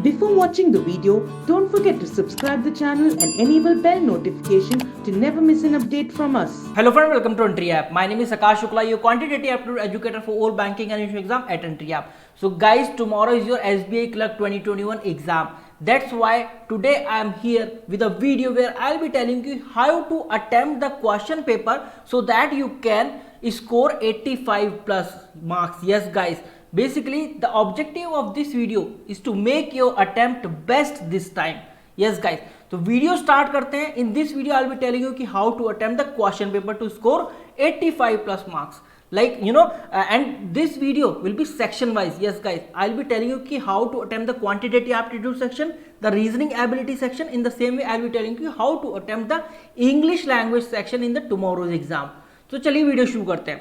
Before watching the video, don't forget to subscribe the channel and enable bell notification to never miss an update from us. Hello friend, welcome to Entry App. My name is Akash Shukla, your quantitative aptitude educator for all banking and insurance exam at Entry App. So guys, tomorrow is your SBI Clerk 2021 exam. That's why today I am here with a video where I'll be telling you how to attempt the question paper so that you can score 85 plus marks. Yes guys, basically the objective of this video is to make your attempt best this time. Yes guys, तो video start करते हैं. In this video I will be telling you कि how to attempt the question paper to score 85 plus marks, like you know, and this video will be section wise. Yes guys, I'll be telling you ki how to attempt the quantitative aptitude section, the reasoning ability section. In the same way I'll be telling you how to attempt the English language section in the tomorrow's exam. So चलिए video शुरू करते हैं.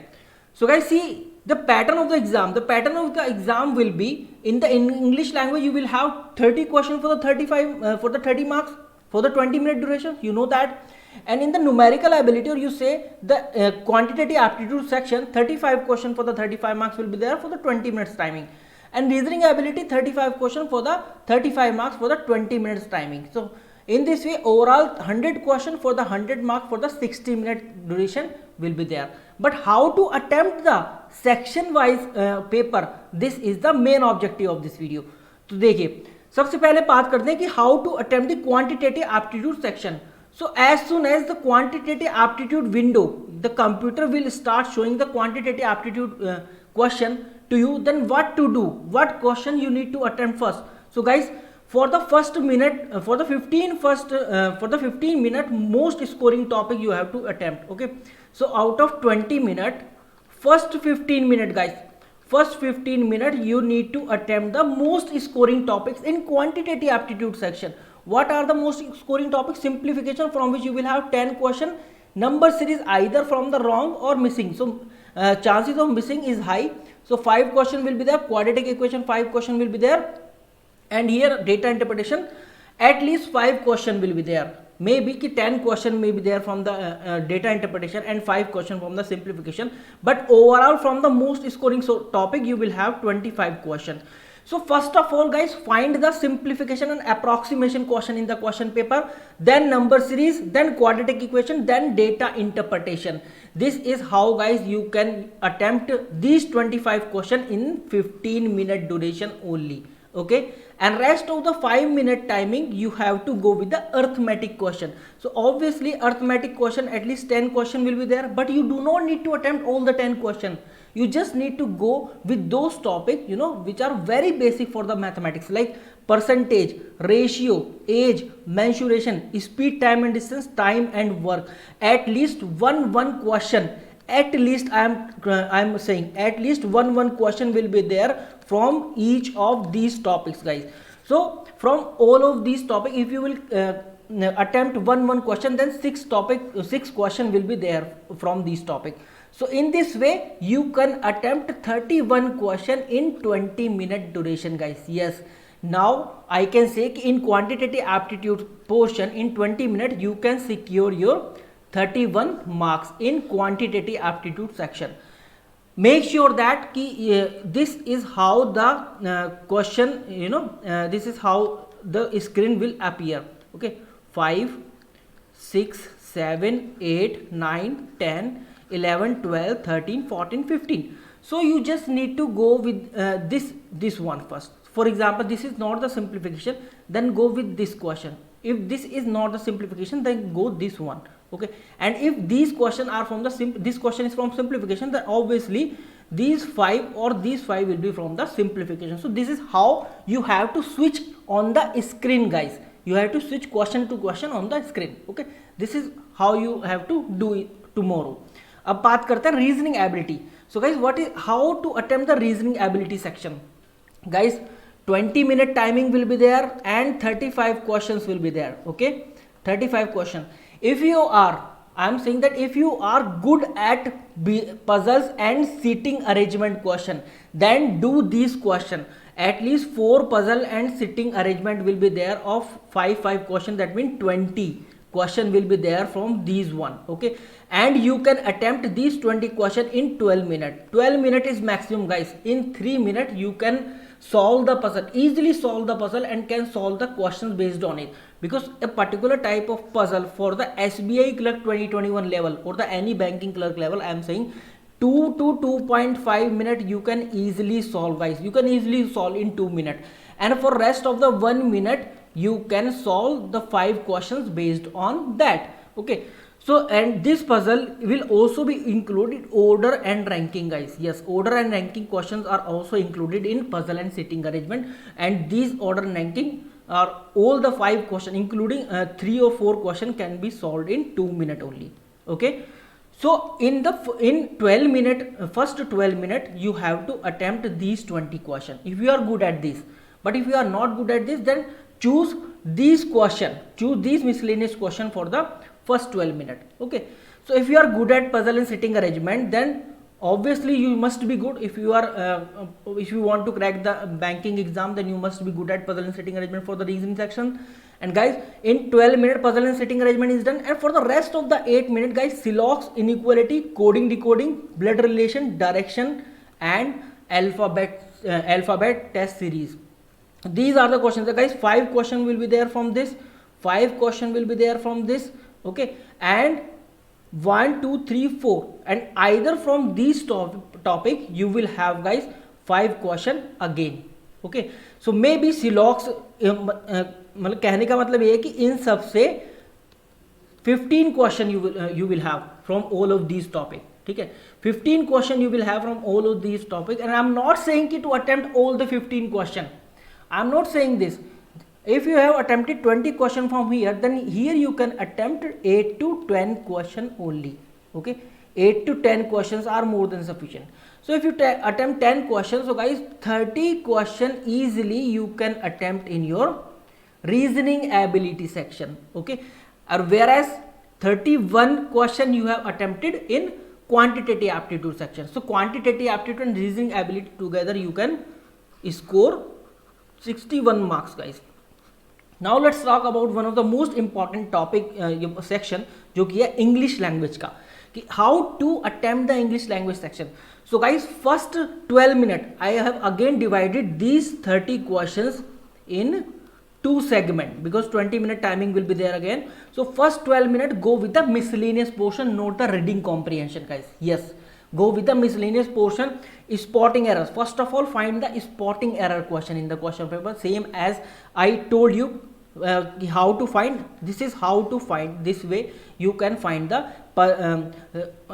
So guys, see the pattern of the exam. The pattern of the exam will be in the English language you will have 30 questions for the 35 for the 30 marks for the 20-minute duration, you know that. And in the numerical ability, or you say the quantitative aptitude section, 35 question for the 35 marks will be there for the 20 minutes timing, and reasoning ability 35 question for the 35 marks for the 20 minutes timing. So in this way overall 100 question for the 100 mark for the 60-minute duration will be there. But how to attempt the section wise paper, this is the main objective of this video. तो देखिए सबसे पहले बात करते हैं कि how to attempt the quantitative aptitude section. So as soon as the quantitative aptitude window, the computer will start showing the quantitative aptitude question to you. Then what to do? What question you need to attempt first? So guys, for the first minute, for the 15 minute most scoring topic you have to attempt. Okay. So out of 20 minute, first 15 minute guys. First 15 minutes you need to attempt the most scoring topics in quantitative aptitude section. What are the most scoring topics? Simplification, from which you will have 10 question. Number series either from the wrong or missing. So chances of missing is high. So 5 question will be there. Quadratic equation 5 question will be there. And here data interpretation at least 5 question will be there. Maybe 10 question may be there from the data interpretation and 5 question from the simplification. But overall from the most scoring topic you will have 25 question. So first of all guys, find the simplification and approximation question in the question paper, then number series, then quadratic equation, then data interpretation. This is how guys you can attempt these 25 question in 15-minute duration only. Okay, and rest of the 5-minute timing you have to go with the arithmetic question. So obviously arithmetic question at least 10 question will be there, but you do not need to attempt all the 10 question. You just need to go with those topics, you know, which are very basic for the mathematics, like percentage, ratio, age, mensuration, speed, time and distance, time and work. At least one question, at least I am saying at least one question will be there from each of these topics guys. So from all of these topics, if you will attempt one question, then 6 question will be there from these topics. So in this way you can attempt 31 question in 20-minute duration guys. Yes, now I can say in quantitative aptitude portion in 20 minutes you can secure your 31 marks in quantitative aptitude section. Make sure that this is how the question, you know, this is how the screen will appear. Okay, 5 6 7 8 9 10 11 12 13 14 15. So you just need to go with this one first. For example, this is not the simplification, then go with this question. If this is not the simplification, then go this one. Okay, and if these questions are from the this question is from simplification, then obviously these 5 or these 5 will be from the simplification. So this is how you have to switch on the screen guys. You have to switch question to question on the screen. Okay, this is how you have to do it tomorrow. अब बात करते हैं reasoning ability. So guys what is how to attempt the reasoning ability section. Guys 20-minute timing will be there and 35 questions will be there. Okay, 35 question. If you are, I am saying that if you are good at puzzles and seating arrangement question, then do these question. At least 4 puzzle and sitting arrangement will be there of 5 question. That means 20 question will be there from these one. Okay, and you can attempt these 20 question in 12 minutes. 12 minutes is maximum guys. In 3 minutes you can solve the puzzle, easily solve the puzzle and can solve the questions based on it, because a particular type of puzzle for the SBI clerk 2021 level or the any banking clerk level, I am saying 2 to 2.5 minutes you can easily solve, guys. You can easily solve in 2 minutes, and for rest of the 1 minute you can solve the 5 questions based on that. Okay, so and this puzzle will also be included order and ranking, guys. Yes, order and ranking questions are also included in puzzle and sitting arrangement, and these order and ranking are all the 5 questions, including 3 or 4 questions can be solved in 2 minutes only. Okay, so in 12 minute, first 12 minute you have to attempt these 20 questions if you are good at this. But if you are not good at this, then choose these miscellaneous question for the first 12 minutes. Okay, so if you are good at puzzle and sitting arrangement, then obviously you must be good. If you are if you want to crack the banking exam, then you must be good at puzzle and sitting arrangement for the reasoning section. And guys, in 12 minute puzzle and sitting arrangement is done, and for the rest of the 8 minutes, guys, Silox, inequality, coding, decoding, blood relation, direction, and alphabet test series. These are the questions. So guys, 5 questions will be there from this, 5 questions will be there from this. Okay, and 1 2 3 4, and either from these topic you will have, guys, 5 question again. Okay, so maybe Silox, मतलब कहने का मतलब ये है कि इन सब से 15 question you will have from all of these topic. ठीक है, 15 question you will have from all of these topic, and I am not saying कि to attempt all the 15 question. I am not saying this. If you have attempted 20 question from here, then here you can attempt 8 to 10 question only. Okay, 8 to 10 questions are more than sufficient. So if you attempt 10 questions, so guys, 30 question easily you can attempt in your reasoning ability section. Okay, or whereas 31 question you have attempted in quantitative aptitude section. So quantitative aptitude and reasoning ability together you can score 61 marks, guys. Now let's talk about one of the most important topic section, जो कि है English language का, कि how to attempt the English language section. So guys, first 12 minutes I have again divided these 30 questions in 2 segments, because 20 minute timing will be there again. So first 12 minutes go with the miscellaneous portion, not the reading comprehension, guys. Yes, go with the miscellaneous portion. Spotting errors, first of all find the spotting error question in the question paper, same as I told you how to find. This is how to find, this way you can find the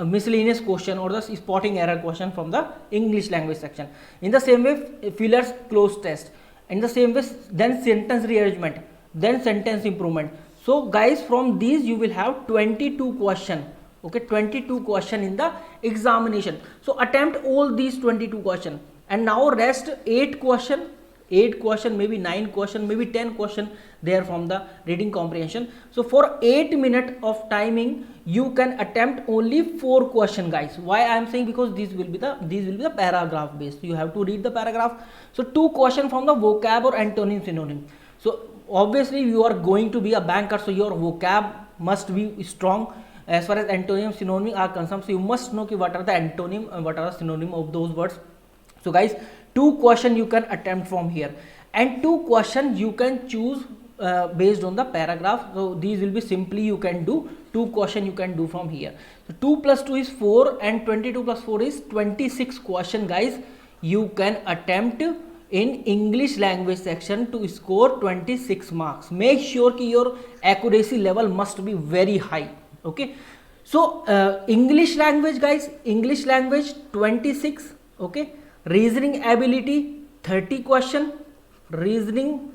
miscellaneous question or the spotting error question from the English language section. In the same way, Filler's close test. In the same way, then sentence rearrangement, then sentence improvement. So guys, from these you will have 22 question. Okay, 22 question in the examination. So attempt all these 22 question, and now rest 8 question, maybe 9 question, maybe 10 question there from the reading comprehension. So for 8 minutes of timing you can attempt only 4 question, guys. Why I am saying, because these will be the paragraph based, you have to read the paragraph. So 2 question from the vocab or antonym synonym. So obviously you are going to be a banker, so your vocab must be strong as far as antonym synonym are concerned. So you must know what are the antonym and what are the synonym of those words. So guys, 2 question you can attempt from here, and 2 question you can choose based on the paragraph. So these will be simply you can do 2 question you can do from here. So 2 plus 2 is 4, and 22 plus 4 is 26 question, guys, you can attempt in English language section to score 26 marks. Make sure कि your accuracy level must be very high. Okay, so English language, guys, English language 26. Okay, reasoning ability 30 question, reasoning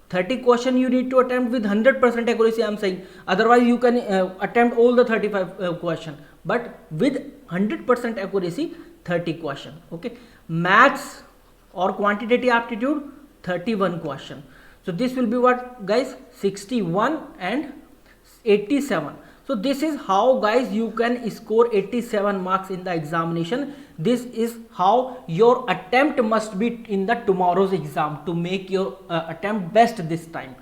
30 question you need to attempt with 100% accuracy, I am saying. Otherwise you can attempt all the 35 question, but with 100% accuracy 30 question. Okay, maths or quantitative aptitude 31 question. So this will be what, guys, 61 and 87. So this is how, guys, you can score 87 marks in the examination. This is how your attempt must be in the tomorrow's exam to make your attempt best this time.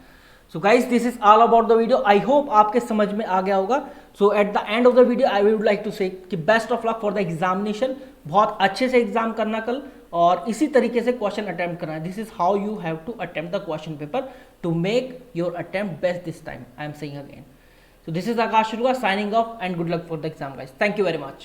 So guys, this is all about the video. I hope आपके समझ में आ गया होगा. So at the end of the video I would like to say कि best of luck for the examination. बहुत अच्छे से exam करना कल, और इसी तरीके से क्वेश्चन अटेम्प्ट करना है. This is how you have to attempt the question paper to make your attempt best this time. I am saying again. So this is Akash Shurga signing off and good luck for the exam guys. Thank you very much.